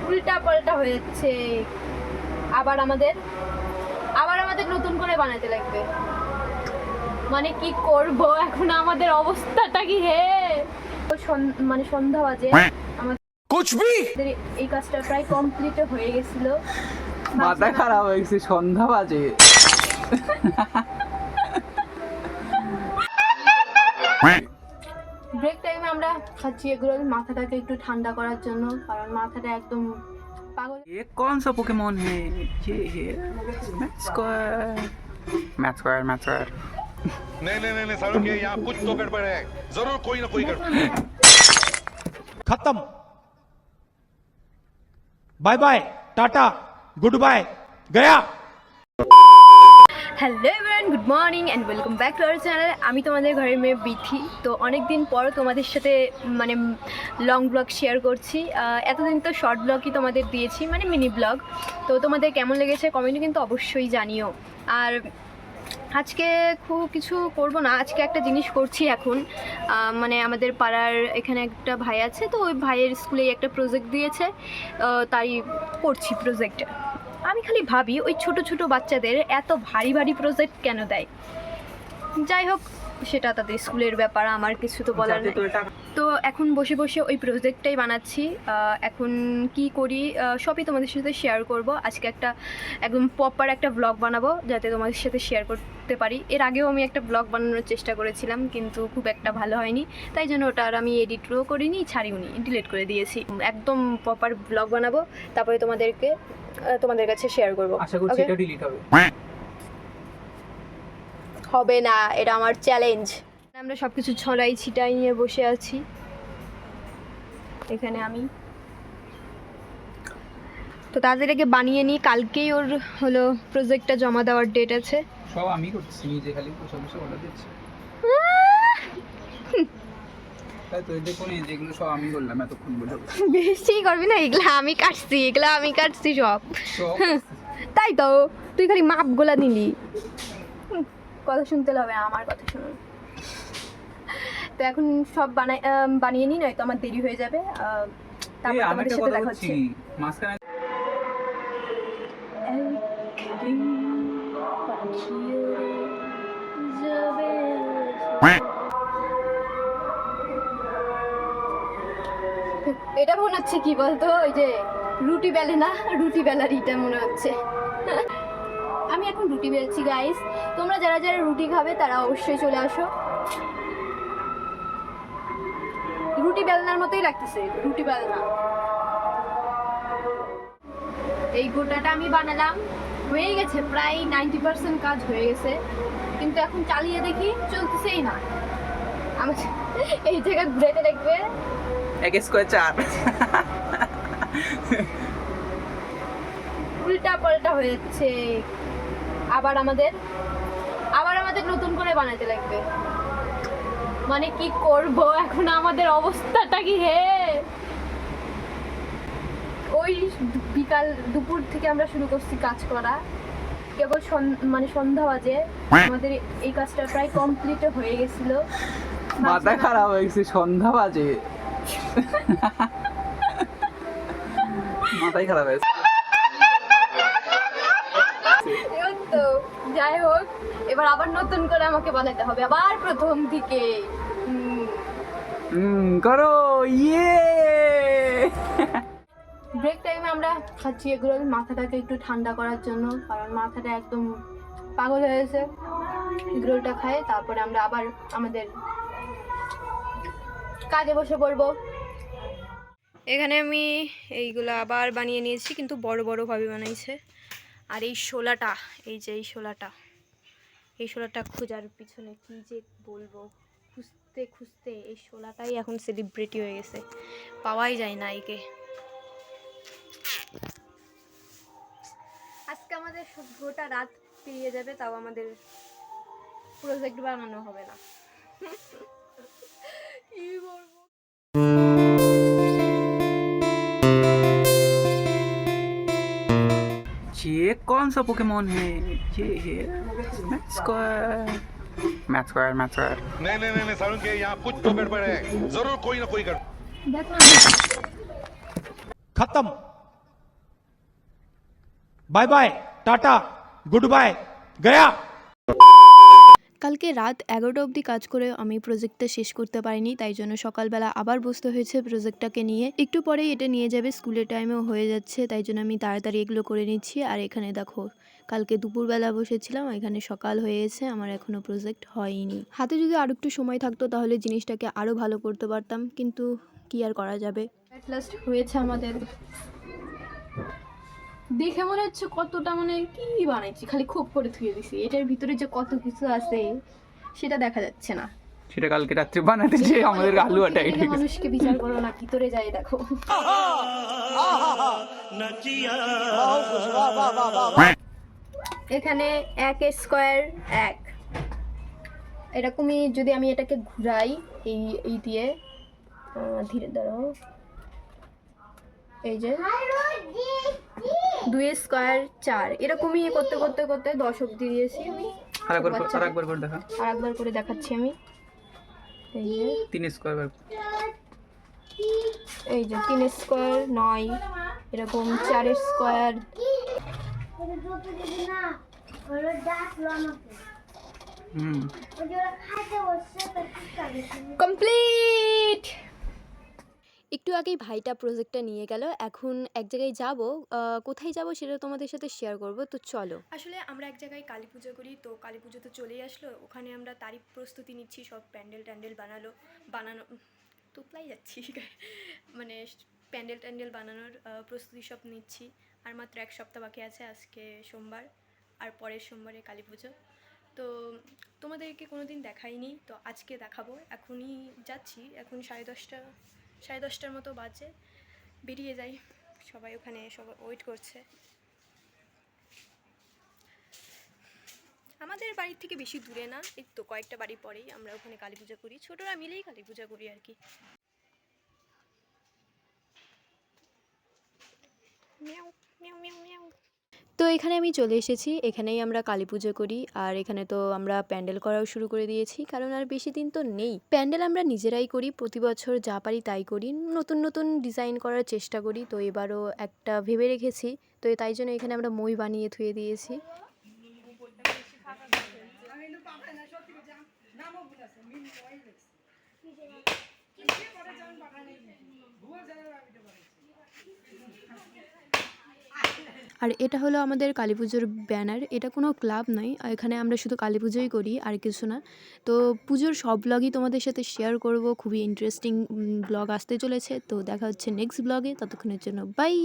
উল্টা পাল্টা হয়ে যাচ্ছে। আবার আমাদের নতুন করে বানাতে লাগবে। মানে কি করব এখন, আমাদের অবস্থাটা কি হে। মানে সন্ধ্যা বাজে, আমাদের এই কাজটা প্রায় কমপ্লিট হয়ে গেছিল। মাথা খারাপ হয়ে গেছে, সন্ধ্যা বাজে। ব্রেক টাইমে আমরা খাচ্ছি এগুলো মাথাটাকে একটু ঠান্ডা করার জন্য, কারণ মাথাটা একদম পাগল। ये कौन सा पोकेमोन है? ये है मैथ स्क्वायर। नहीं सारुण के यहाँ कुछ तो गड़बड़ है, जरूर कोई ना कोई गड़बड़। खत्म। Bye bye, tata, good bye, गया। Hello everyone, good morning and welcome back to our channel. আমি তোমাদের ঘরের মেয়ে বিথি। তো অনেক দিন পর তোমাদের সাথে মানে লং ব্লগ শেয়ার করছি। এতদিন তো শর্ট ব্লগই তোমাদের দিয়েছি, মানে মিনি ব্লগ। তো তোমাদের কেমন লেগেছে কমেন্টে কিন্তু অবশ্যই জানিও। আর আজকে খুব কিছু করব না, আজকে একটা জিনিস করছি এখন। মানে আমাদের পাড়ার এখানে একটা ভাই আছে, তো ওই ভাইয়ের স্কুলে একটা প্রজেক্ট দিয়েছে, তাই করছি প্রজেক্ট। আমি খালি ভাবি ওই ছোট ছোট বাচ্চাদের এত ভারী ভারী প্রজেক্ট কেন দেয়। যাই হোক, সেটা তাদের স্কুলের ব্যাপার, আমার কিছু তো বলার নেই। তো এখন বসে বসে ওই প্রজেক্টটাই বানাচ্ছি। এখন কি করি সবই তোমাদের সাথে শেয়ার করব। আজকে একদম প্রপার একটা ব্লগ বানাবো, যাতে তোমাদের সাথে শেয়ার করতে পারি। এর আগেও আমি একটা ব্লগ বানানোর চেষ্টা করেছিলাম, কিন্তু খুব একটা ভালো হয়নি, তাই জন্য ওটা আর আমি এডিটও করিনি, ছাড়িওনি, ডিলিট করে দিয়েছি। একদম প্রপার ব্লগ বানাবো, তারপরে তোমাদের কাছে শেয়ার করব। আশা করছি এটা ডিলিট হবে। হবে না, এটা আমার চ্যালেঞ্জ। আমরা সব কিছু ছড়াই ছিটাই নিয়ে বসে আছি এখানে আমি। তো তাদেরকে বানিয়ে নিই, কালকেই ওর হলো প্রজেক্টটা জমা দেওয়ার ডেট আছে। সব আমি করছি নিজে, খালি বসে অর্ডার দিচ্ছি। তাই তো দেখো না, যেগুলো সব আমি করলাম এতক্ষণ বলে। বেশি করবি না, এগুলা আমি কাটছি সব। তাই তো, তুই খালি মাপগুলা নিলি। কথা শুনতে হবে, আমার কথা শুনুন। তো এখন সব বানিয়ে নিই, নয়তো আমার দেরি হয়ে যাবে। তারপর তোমাদের সাথে দেখা হচ্ছে। মাঝখানে এটা মনে হচ্ছে কি বলতো, ওই যে রুটি বেলে না, রুটি বেলার ইটা মনে হচ্ছে। আমি এখন রুটি বেলছি গাইস। তোমরা যারা যারা রুটি খাবে তারা অবশ্যই চলে আসো। রুটি বেলনার মতোই লাগতেছে, রুটি বেলনা। এই গোটাটা আমি বানালাম, হয়ে গেছে প্রায় 90% কাজ হয়ে গেছে, কিন্তু এখন চালিয়ে দেখি চলতেছেই না। আমার এই জায়গা ঘুরে দেখবে 1 স্কয়ার 4 উল্টা পাল্টা হয়ে যাচ্ছে। আবার আমাদের নতুন করে বানাতে লাগবে। মানে কি করব এখন, আমাদের অবস্থাটা কি হে। ওই দুপুর থেকে আমরা শুরু করছি কাজ করা, কেবল মানে সন্ধ্যা বাজে, আমাদের এই কাজটা প্রায় কমপ্লিট হয়ে গেছিল। মাথা খারাপ হয়ে গেছে, সন্ধ্যা বাজে। মাথাই খারাপ হয়েছে। তো যাই হোক, এবার আবার নতুন করে আমাকে বানাতে হবে, আবার প্রথম থেকে। করো ইয়ে। ব্রেক টাইমে আমরা খাচ্ছি এগুলো মাথাটাকে একটু ঠান্ডা করার জন্য, কারণ মাথাটা একদম পাগল হয়ে গেছে। এগুলোটা খাই, তারপরে আমরা আবার আমাদের কাজে বসে পড়বো। এখানে আমি এইগুলো আবার বানিয়ে নিয়েছি, কিন্তু বড় বড়ভাবে বানাইছে। আর এই শোলাটা, এই শোলাটা খোঁজার পিছনে কি যে বলবো, খুঁজতে এই শোলাটাই এখন সেলিব্রিটি হয়ে গেছে, পাওয়াই যায় না একে। আজকে আমাদের গোটা রাত পেরিয়ে যাবে, তাও আমাদের প্রজেক্ট বানানো হবে না। কি বলবো। ये कौन सा पोकेमोन है? ये है मैथ स्क्वायर। नहीं सारुण के यहाँ कुछ तो गड़बड़ है, जरूर कोई ना कोई गड़बड़। खत्म। Bye bye tata good bye गया। কালকে রাত 11টা অবধি কাজ করে আমি প্রজেক্টটা শেষ করতে পারিনি, তাই জন্য সকালবেলা আবার বসতে হয়েছে প্রজেক্টটাকে নিয়ে। একটু পরেই এটা নিয়ে যাবে, স্কুলের টাইমেও হয়ে যাচ্ছে, তাই জন্য আমি তাড়াতাড়ি এগুলো করে নিচ্ছি। আর এখানে দেখো কালকে দুপুরবেলা বসেছিলাম, এখানে সকাল হয়ে গেছে, আমার এখনও প্রজেক্ট হয়নি। হাতে যদি আর একটু সময় থাকতো তাহলে জিনিসটাকে আরও ভালো করতে পারতাম, কিন্তু কি আর করা যাবে। অ্যাট লাস্ট হয়েছে আমাদের। দেখে মনে হচ্ছে কতটা মানে কি বানাইছি, খালি খোপ করে ধুয়ে দিছি, এটার ভিতরে যে কত কিছু আছে সেটা দেখা যাচ্ছে না। সেটা কালকে রাত্রে বানাতে যে আমাদের আলু আটা এটাই মানুষকে বিচার করো না, ভিতরে যায় দেখো। এখানে 1 স্কোয়ার 1 এরকমই। যদি আমি এটাকে ঘুরাই এই দিয়ে, ধীরে দাঁড়াও, এই যে 2 স্কোয়ার 4 এরকমই করতে করতে করতে 10 অবধি দিয়েছি আমি। আরেকবার করে দেখা। আরেকবার করে দেখাচ্ছি আমি। এই যে 3 স্কয়ার বার, এই যে 3 স্কোয়ার 9, এরকম 4 স্কোয়ার। কমপ্লিট। একটু আগেই ভাইটা প্রজেক্টটা নিয়ে গেল, এখন এক জায়গায় যাব, কোথায় যাব সেটা তোমাদের সাথে শেয়ার করব, তো চলো। আসলে আমরা এক জায়গায় কালী পুজো করি, তো কালী পুজো তো চলেই আসলো, ওখানে আমরা তারই প্রস্তুতি নিচ্ছি, সব প্যান্ডেল বানানো তুতলাই যাচ্ছি মানে প্যান্ডেল বানানোর প্রস্তুতি সব নিচ্ছি। আর মাত্র 1 সপ্তাহ বাকি আছে, আজকে সোমবার আর পরের সোমবারে কালী পুজো। তো তোমাদেরকে কোনো দিন দেখাইনি, তো আজকে দেখাবো। এখনই যাচ্ছি, এখন 10:30টার মতো বাজে, বেরিয়ে যাই। সবাই ওখানে সবাই ওয়েট করছে। আমাদের বাড়ির থেকে বেশি দূরে না, এই তো কয়েকটা বাড়ি পরেই আমরা ওখানে কালী পূজা করি, ছোটরা মিলেই কালী পূজা করি আর কি। তো এখানে আমি চলে এসেছি, এখানেই আমরা কালী পুজো করি। আর এখানে তো আমরা প্যান্ডেল করাও শুরু করে দিয়েছি, কারণ আর বেশি দিন তো নেই। প্যান্ডেল আমরা নিজেরাই করি, প্রতি বছর যা পারি তাই করি, নতুন নতুন ডিজাইন করার চেষ্টা করি। তো এবারও একটা ভেবে রেখেছি, তো তাই জন্য এখানে আমরা মই বানিয়ে থুয়ে দিয়েছি। আর এটা হলো আমাদের কালী পুজোর ব্যানার, এটা কোনো ক্লাব নয়, এখানে আমরা শুধু কালী পুজোই করি, আর কিছু না। তো পুজোর সব ব্লগই তোমাদের সাথে শেয়ার করব, খুবই ইন্টারেস্টিং ব্লগ আসতে চলেছে। তো দেখা হচ্ছে নেক্সট ব্লগে, ততক্ষণের জন্য বাই।